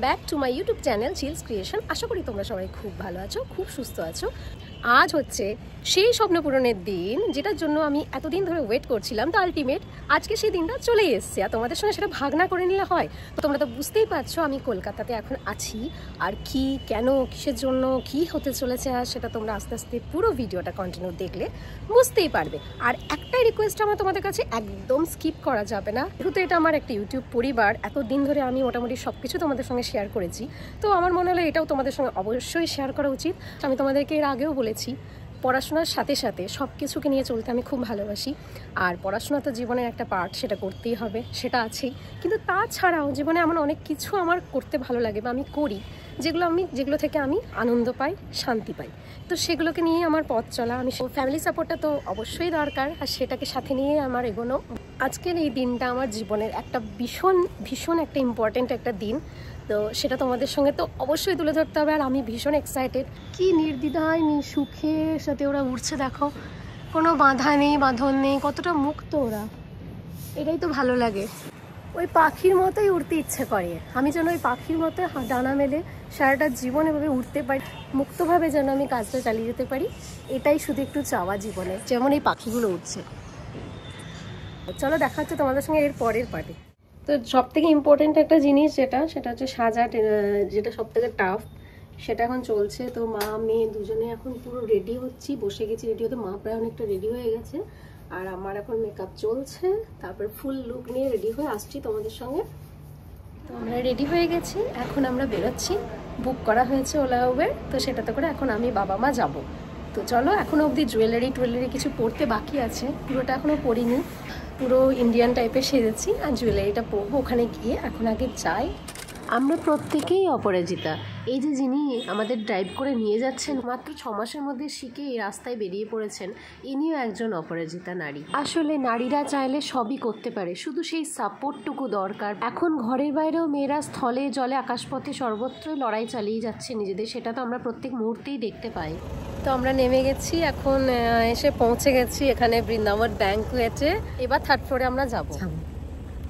Back to my YouTube channel chills creation. আশা করি তোমরা সবাই খুব ভালো আছো, খুব সুস্থ আছো। আজ হচ্ছে সেই স্বপ্ন পূরণের দিন, যেটার জন্য আমি এতদিন ধরে ওয়েট করছিলাম। তো আলটিমেট আজকে সেই দিনটা চলেই এসছে, আর তোমাদের সঙ্গে সেটা ভাগ না করে নিলে হয়? তো তোমরা তো বুঝতেই পারছো আমি কলকাতাতে এখন আছি, আর কি কেন কিসের জন্য কি হতে চলেছে, আর সেটা তোমরা আস্তে আস্তে পুরো ভিডিওটা কন্টিনিউ দেখলে বুঝতেই পারবে। আর একটাই রিকোয়েস্ট আমার তোমাদের কাছে, একদম স্কিপ করা যাবে না। যেহেতু এটা আমার একটা ইউটিউব পরিবার, এতদিন ধরে আমি মোটামুটি সব কিছু তোমাদের সঙ্গে শেয়ার করেছি, তো আমার মনে হলো এটাও তোমাদের সঙ্গে অবশ্যই শেয়ার করা উচিত। আমি তোমাদেরকে এর আগেও বলেছি, পড়াশোনার সাথে সাথে সব কিছুকে নিয়ে চলতে আমি খুব ভালোবাসি, আর পড়াশোনা তো জীবনের একটা পার্ট, সেটা করতেই হবে, সেটা আছেই। কিন্তু তাছাড়াও জীবনে এমন অনেক কিছু আমার করতে ভালো লাগে বা আমি করি, যেগুলো থেকে আমি আনন্দ পাই, শান্তি পাই। তো সেগুলোকে নিয়ে আমার পথ চলা। আমি ফ্যামিলি সাপোর্টটা তো অবশ্যই দরকার, আর সেটাকে সাথে নিয়ে আমার এগোনো। আজকের এই দিনটা আমার জীবনের একটা ভীষণ একটা ইম্পর্টেন্ট একটা দিন, তো সেটা তোমাদের সঙ্গে তো অবশ্যই তুলে ধরতে হবে। আর আমি ভীষণ এক্সাইটেড। কি নির্দ্বিধায় সুখের সাথে ওরা উঠছে, দেখো, কোনো বাধা নেই, বাঁধন নেই, কতটা মুক্ত ওরা, এটাই তো ভালো লাগে। ওই পাখির মতোই উড়তে ইচ্ছে করে, আমি যেন ওই পাখির মতো ডানা মেলে সারাটা জীবন এভাবে উঠতে পারি, মুক্তভাবে যেন আমি কাজটা চালিয়ে যেতে পারি। এটাই শুধু একটু চাওয়া জীবনে, যেমন এই পাখিগুলো উঠছে। চলো দেখা হচ্ছে তোমাদের সঙ্গে এর পরের পার্টে। তো সব থেকে ইম্পর্টেন্ট একটা জিনিস সেটা হচ্ছে সাজা, যেটা সব থেকে টাফ, সেটা এখন চলছে। তো মা মেয়ে দুজনে এখন পুরো রেডি হচ্ছি, বসে গেছি রেডি হতে। মা প্রায় অনেকটা রেডি হয়ে গেছে, আর আমার এখন মেকআপ চলছে। তারপর ফুল লুক নিয়ে রেডি হয়ে আসছি তোমাদের সঙ্গে। তো আমরা রেডি হয়ে গেছি, এখন আমরা বেরোচ্ছি। বুক করা হয়েছে ওলা উবের, তো সেটাতে করে এখন আমি বাবা মা যাব। তো চলো, এখনও অবধি জুয়েলারি কিছু পরতে বাকি আছে, পুরোটা এখনও পরিনি। পুরো ইন্ডিয়ান টাইপের সেরেছি, আর জুয়েলারিটা পরবো ওখানে গিয়ে। এখন আগে যাই। আমরা প্রত্যেকেই অপরাজিতা। এই যে যিনি আমাদের ড্রাইভ করে নিয়ে যাচ্ছেন, মাত্র 6 মাসের মধ্যে শিখে এই রাস্তায় বেরিয়ে পড়েছেন, ইনিও একজন অপরাজিতা নারী। আসলে নারীরা চাইলে সবই করতে পারে, শুধু সেই সাপোর্টটুকু দরকার। এখন ঘরের বাইরেও মেয়েরা স্থলে জলে আকাশপথে সর্বত্রই লড়াই চালিয়ে যাচ্ছে নিজেদের, সেটা তো আমরা প্রত্যেক মুহূর্তেই দেখতে পাই। তো আমরা নেমে গেছি, এখন এসে পৌঁছে গেছি এখানে বৃন্দাবন ব্যাংকুয়েটে। এবার 3rd ফ্লোরে আমরা যাবো।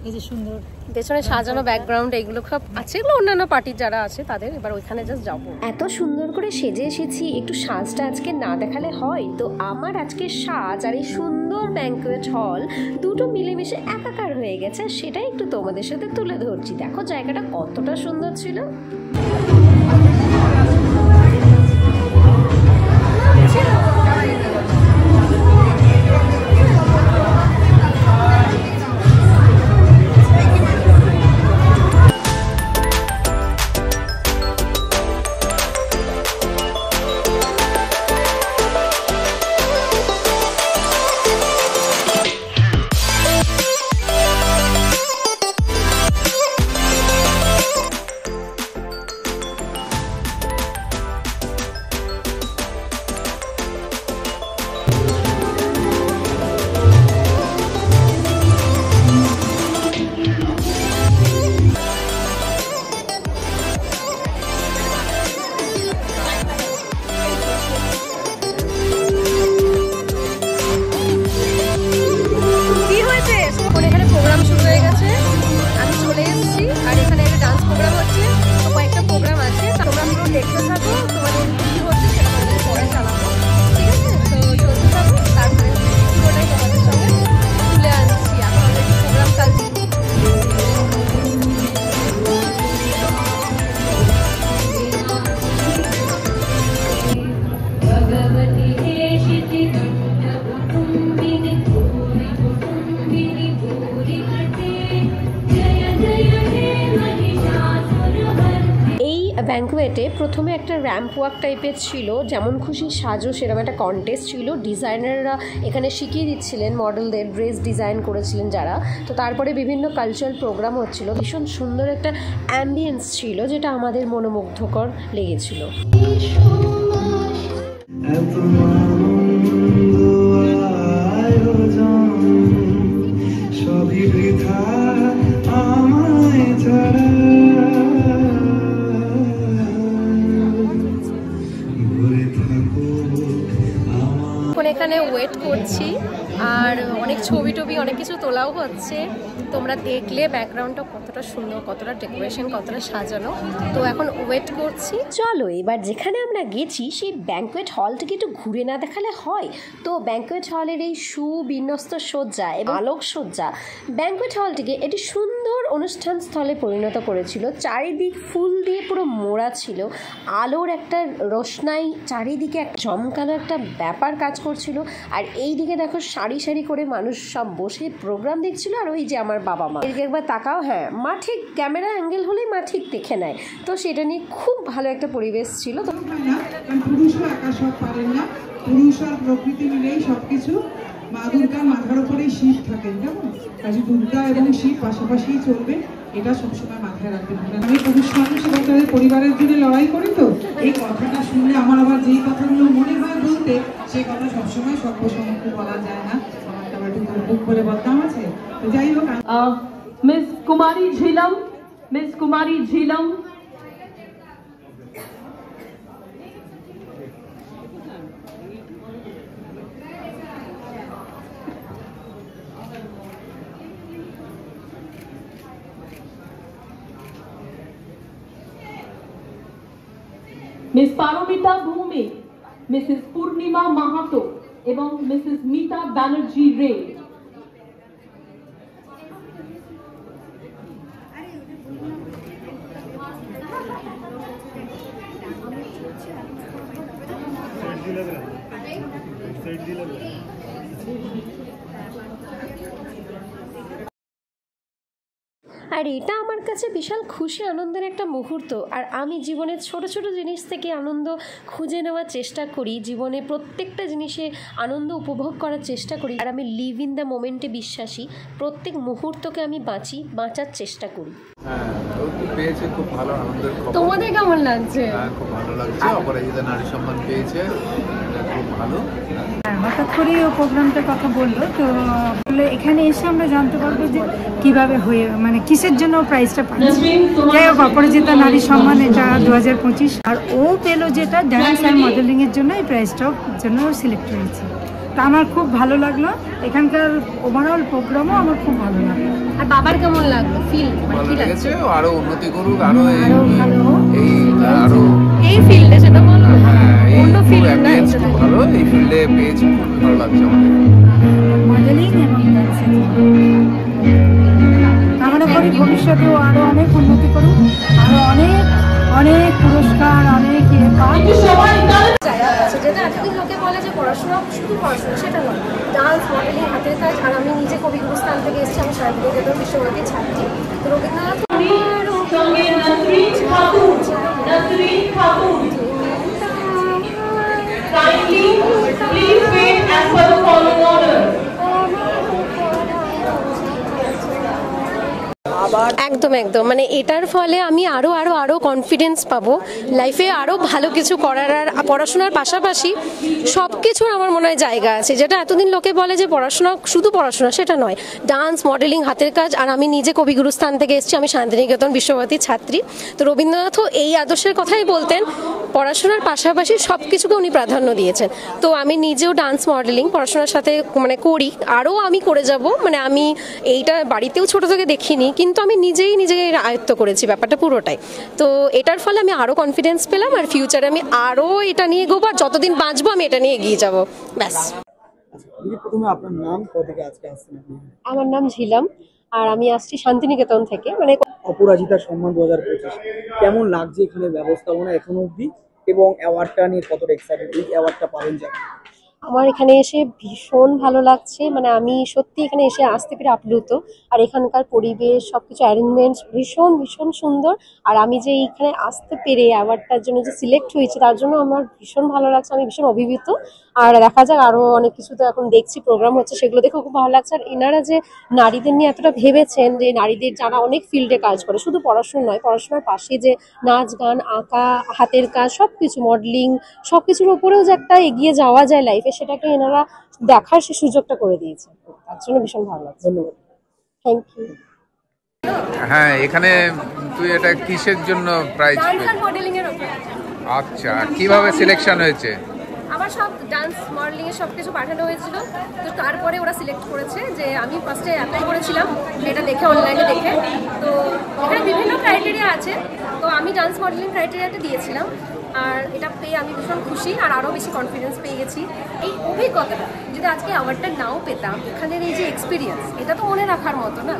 এই যে সুন্দর পেছনে সাজানো ব্যাকগ্রাউন্ড, এগুলো সব আছে, এগুলো অন্যান্য পার্টির যারা আছে তাদের। এবার ওইখানে জাস্ট যাবো। এত সুন্দর করে সেজে এসেছি, একটু সাজটা আজকে না দেখালে হয়? তো আমার আজকে সাজ আর এই সুন্দর ব্যাংকুয়েট হল দুটো মিলেমিশে একাকার হয়ে গেছে, সেটাই একটু তোমাদের সাথে তুলে ধরছি। দেখো জায়গাটা কতটা সুন্দর ছিল। ব্যাংকুয়েটে প্রথমে একটা র্যাম্প ওয়াক টাইপের ছিল, যেমন খুশি সাজো সেরকম একটা কন্টেস্ট ছিল। ডিজাইনাররা এখানে শিখিয়ে দিচ্ছিলেন, মডেলদের ড্রেস ডিজাইন করেছিলেন যারা। তো তারপরে বিভিন্ন কালচারাল প্রোগ্রাম হচ্ছিল, ভীষণ সুন্দর একটা অ্যাম্বিয়েন্স ছিল, যেটা আমাদের মনোমুগ্ধকর লেগেছিল। এখানে ওয়েট করছি, আর অনেক ছবি টবি অনেক কিছু তোলাও হচ্ছে। তোমরা দেখলে ব্যাকগ্রাউন্ডটা কতটা সুন্দর, কতটা ডেকোরেশন, কতটা সাজানো। তো এখন ওয়েট করছি। চলো এবার যেখানে আমরা গেছি সেই ব্যাঙ্কোয়েট হলটাকে একটু ঘুরে না দেখালে হয়। তো ব্যাঙ্কোয়েট হলের এই সুবিন্যস্ত সজ্জা এবং আলোকসজ্জা ব্যাঙ্কোয়েট হলটিকে একটি সুন্দর অনুষ্ঠান স্থলে পরিণত করেছিল। চারিদিক ফুল দিয়ে পুরো মোড়া ছিল, আলোর একটা রোশনাই, চারিদিকে এক চমকানো একটা ব্যাপার কাজ করছিল। আর এই দিকে দেখো সারি সারি করে মানুষ সব বসে প্রোগ্রাম দেখছিল। আর ওই যে আমার বাবা মা, এদিকে একবার তাকাও, হ্যাঁ মা ঠিক ক্যামেরা অ্যাঙ্গেল হলেই মা ঠিক দেখে নেয়। তো সেটা নিয়ে খুব ভালো একটা পরিবেশ ছিল। তো পুরুষও একা সব পারেন না, পুরুষ আর প্রকৃতি মিলেই সবকিছু। মা দুর্গার মাথার উপরেই শিব থাকেন, কেমন কাজে দুর্গা এবং শিব পাশাপাশি চলবে, এটা সবসময় মাথায় রাখবেন। আমি পুরুষ মানুষ এবং তাদের পরিবারের জন্য লড়াই করি, তো এই কথাটা শুনলে আমার আবার যেই কথাগুলো মনে হয় বলতে, সেই কথা সবসময় সর্বসম্মুখে বলা যায় না, আমার তো আবার একটু বুক করে বদনাম আছে। তো যাই হোক, মিস কুমারী ঝিলম, মিস কুমারী ঝিলম। মিস পারমিতা ভৌমিক, মিসেস পূর্ণিমা মাহাতো এবং মিসেস মিতা ব্যানার্জি রে। আর এটা আমার কাছে বিশাল খুশি আনন্দের একটা মুহূর্ত। আর আমি জীবনের ছোট ছোট জিনিস থেকে আনন্দ খুঁজে নেওয়ার চেষ্টা করি, জীবনে প্রত্যেকটা জিনিসে আনন্দ উপভোগ করার চেষ্টা করি। আর আমি লিভ ইন দ্য মোমেন্টে বিশ্বাসী, প্রত্যেক মুহূর্তকে আমি বাঁচার চেষ্টা করি। পেয়েছে খুব ভালো আনন্দের খবর। তোমাদের কেমন লাগছে? খুব ভালো লাগছে, অপরাজিতা নারী সম্মান পেয়েছে, খুব ভালো। হঠাৎ করে ও প্রোগ্রামটার কথা বললো, তো এখানে এসে আমরা জানতে পারবো যে কিভাবে হয়ে মানে কিসের জন্য প্রাইজটা পাচ্ছে। যাই হোক, অপরাজিতা নারী সম্মান এটা 2025, আর ও পেলো যেটা ডান্স আর মডেলিং এর জন্য এই প্রাইজটার জন্য সিলেক্ট হয়েছে। তা আমার খুব ভালো লাগলো, এখানকার ওভারঅল প্রোগ্রামও আমার খুব ভালো লাগলো। আর বাবার কেমন লাগলো? ভালো লেগেছে, আরো উন্নতি করুক, আরো ভালো আরো এই ফিল্ডে, সেটা বলো অন্য ফিল্ডে ভালো, এই ফিল্ডে পেয়েছি, খুব ভালো লাগছে আমাদের মডেলিং এবং ডান্সের। আমরা করি ভবিষ্যতেও আরো অনেক উন্নতি করুক, আরো অনেক অনেক পুরস্কার, অনেক যেটা এতদিন লোকে বলে যে পড়াশোনা শুধু পড়াশোনা, সেটা নয়। ডান্স, মডেলিং, হাতের কাজ। আর আমি নিজে কবিগুরুস্থান থেকে এসেছি, আমি শান্তিনিকেতন বিশ্বভারতীর ছাত্রী। তো রবীন্দ্রনাথ একদম একদম, মানে এটার ফলে আমি আরো আরো আরো কনফিডেন্স পাবো লাইফে, আরো ভালো কিছু করার। আর পড়াশোনার পাশাপাশি সব কিছুর আমার মনে হয় জায়গা আছে। যেটা এতদিন লোকে বলে যে পড়াশোনা শুধু পড়াশোনা, সেটা নয়। ডান্স, মডেলিং, হাতের কাজ। আর আমি নিজে কবিগুরুস্থান থেকে এসেছি, আমি শান্তিনিকেতন বিশ্বভারতীর ছাত্রী। তো রবীন্দ্রনাথও এই আদর্শের কথাই বলতেন, পড়াশোনার পাশাপাশি সব কিছুকে উনি প্রাধান্য দিয়েছেন। তো আমি নিজেও ডান্স, মডেলিং পড়াশোনার সাথে মানে করি, আরও আমি করে যাব। মানে আমি এইটা বাড়িতেও ছোট থেকে দেখিনি, কিন্তু আমি নিজেই নিজেকে আয়ত্ত করেছি ব্যাপারটা পুরোটাই। তো এটার ফলে আমি আরও কনফিডেন্স পেলাম, আর ফিউচারে আমি আরও এটা নিয়ে এগোবো, আর যতদিন বাঁচবো আমি এটা নিয়ে এগিয়ে যাবো, ব্যাস। আপনার নাম, কোথা থেকে আজকে আসছেন আপনি? আমার নাম ঝিলাম, আর আমি আসছি শান্তিনিকেতন থেকে। মানে অপরাজিতা সম্মান 2025 কেমন লাগছে এখানে ব্যবস্থাপনা এখন অবধি, এবং অ্যাওয়ার্ডটা নিয়ে কতটা এক্সাইটেড, এই অ্যাওয়ার্ডটা পাবেন যাবে? আমার এখানে এসে ভীষণ ভালো লাগছে। মানে আমি সত্যি এখানে এসে আসতে পেরে আপ্লুত। আর এখানকার পরিবেশ, সবকিছু অ্যারেঞ্জমেন্টস ভীষণ ভীষণ সুন্দর। আর আমি যে এইখানে আসতে পেরে অ্যাওয়ার্ডটার জন্য যে সিলেক্ট হয়েছে, তার জন্য আমার ভীষণ ভালো লাগছে, আমি ভীষণ অভিভূত। আর দেখা যাক, আরও অনেক কিছু তো এখন দেখছি প্রোগ্রাম হচ্ছে, সেগুলো দেখেও খুব ভালো লাগছে। আর এনারা যে নারীদের নিয়ে এতটা ভেবেছেন, যে নারীদের যারা অনেক ফিল্ডে কাজ করে, শুধু পড়াশোনা নয়, পড়াশোনার পাশে যে নাচ, গান, আঁকা, হাতের কাজ, সব কিছু, মডেলিং, সব কিছুর উপরেও যে একটা এগিয়ে যাওয়া যায় লাইফে, সেটাকে এনারা দেখার সে সুযোগটা করে দিয়েছে। তার জন্য ভীষণ ভালো লাগছে। ধন্যবাদ। Thank you. হ্যাঁ, এখানে তুই এটা কিসের জন্য প্রাইজ? ডান্স আর মডেলিং এর উপর। আচ্ছা, কিভাবে সিলেকশন হয়েছে? আমার সব ডান্স মডেলিংয়ের সব কিছু পাঠানো হয়েছিল। তো তারপরে ওরা সিলেক্ট করেছে যে আমি ফার্স্টে অ্যাপ্লাই করেছিলাম এটা দেখে, অনলাইনে দেখে। তো এখানে বিভিন্ন ক্রাইটেরিয়া আছে, তো আমি ডান্স মডেলিং ক্রাইটেরিয়াটা দিয়েছিলাম। আর এটা পেয়ে আমি ভীষণ খুশি, আর আরও বেশি কনফিডেন্স পেয়ে গেছি। এই অভিজ্ঞতাটা যদি আজকে অ্যাওয়ার্ডটা নাও পেতাম, এখানের এই যে এক্সপিরিয়েন্স, এটা তো মনে রাখার মতো না।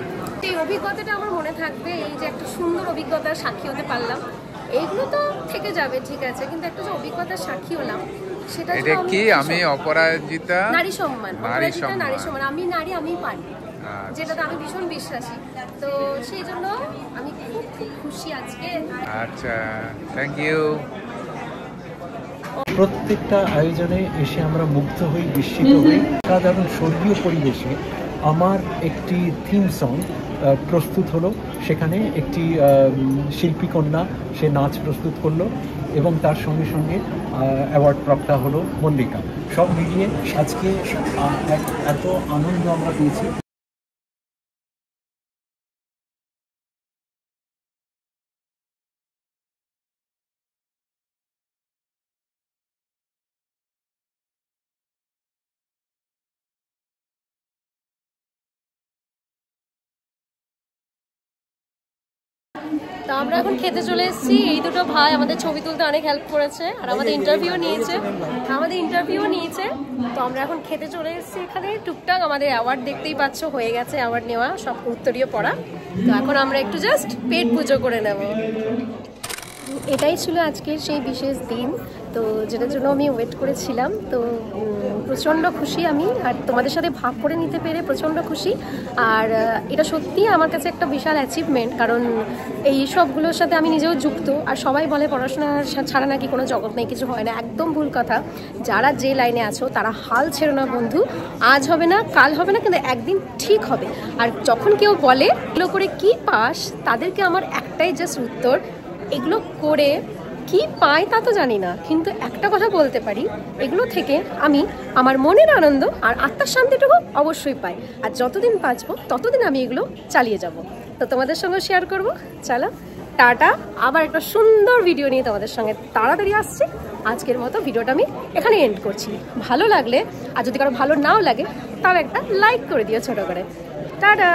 এই অভিজ্ঞতাটা আমার মনে থাকবে, এই যে একটা সুন্দর অভিজ্ঞতার সাক্ষী হতে পারলাম, এইগুলো তো থেকে যাবে ঠিক আছে, কিন্তু একটা যে অভিজ্ঞতার সাক্ষী হলাম সেটা এটা কি আমি অপরাজিতা নারী সম্মান, অপরাজিতা নারী সম্মান, আমি নারী আমি পারি, যেটাতে আমি ভীষণ বিশ্বাসী। তো সেই জন্য আমি খুব খুব খুশি আজকে। আচ্ছা, থ্যাংক ইউ। প্রত্যেকটা আয়োজনে এসে আমরা মুগ্ধ হই, বিস্মিত হই। সাধারণ স্বর্গীয় পরিবেশে আমার একটি থিম সং প্রস্তুত হলো, সেখানে একটি শিল্পী কন্যা সে নাচ প্রস্তুত করলো এবং তার সঙ্গে সঙ্গে অ্যাওয়ার্ড প্রাপ্তা হলো মল্লিকা। সব মিলিয়ে আজকে এত আনন্দ আমরা পেয়েছি। তো আমরা এখন খেতে চলে এসেছি। এই দুটো ভাই আমাদের ছবি তুলতে অনেক হেল্প করেছে, আর আমাদের ইন্টারভিউ নিয়েছে। তো আমরা এখন খেতে চলে এসেছি। এখানে টুকটাক আমাদের অ্যাওয়ার্ড দেখতেই পাচ্ছ, হয়ে গেছে অ্যাওয়ার্ড নেওয়া, সব উত্তরীয় পড়া। তো এখন আমরা একটু জাস্ট পেট পুজো করে নেব। এটাই ছিল আজকের সেই বিশেষ দিন, তো যেটার জন্য আমি ওয়েট করেছিলাম। তো প্রচণ্ড খুশি আমি, আর তোমাদের সাথে ভাগ করে নিতে পেরে প্রচণ্ড খুশি। আর এটা সত্যিই আমার কাছে একটা বিশাল অ্যাচিভমেন্ট, কারণ এই সবগুলোর সাথে আমি নিজেও যুক্ত। আর সবাই বলে পড়াশোনা ছাড়া নাকি কোনো জগৎ নেই, কিছু হয় না। একদম ভুল কথা। যারা যে লাইনে আছো তারা হাল ছেড়ো না বন্ধু, আজ হবে না কাল হবে না, কিন্তু একদিন ঠিক হবে। আর যখন কেউ বলে এগুলো করে কি পাস, তাদেরকে আমার একটাই জাস্ট উত্তর, এগুলো করে কি পাই তা তো জানি না, কিন্তু একটা কথা বলতে পারি, এগুলো থেকে আমি আমার মনের আনন্দ আর আত্মার শান্তিটুকু অবশ্যই পাই। আর যতদিন বাঁচবো ততদিন আমি এগুলো চালিয়ে যাব। তো তোমাদের সঙ্গে শেয়ার করব। চলো টাটা, আবার একটা সুন্দর ভিডিও নিয়ে তোমাদের সঙ্গে তাড়াতাড়ি আসছি। আজকের মতো ভিডিওটা আমি এখানে এন্ড করছি। ভালো লাগলে, আর যদি কারো ভালো নাও লাগে, তাও একটা লাইক করে দিও ছোট করে। টাটা।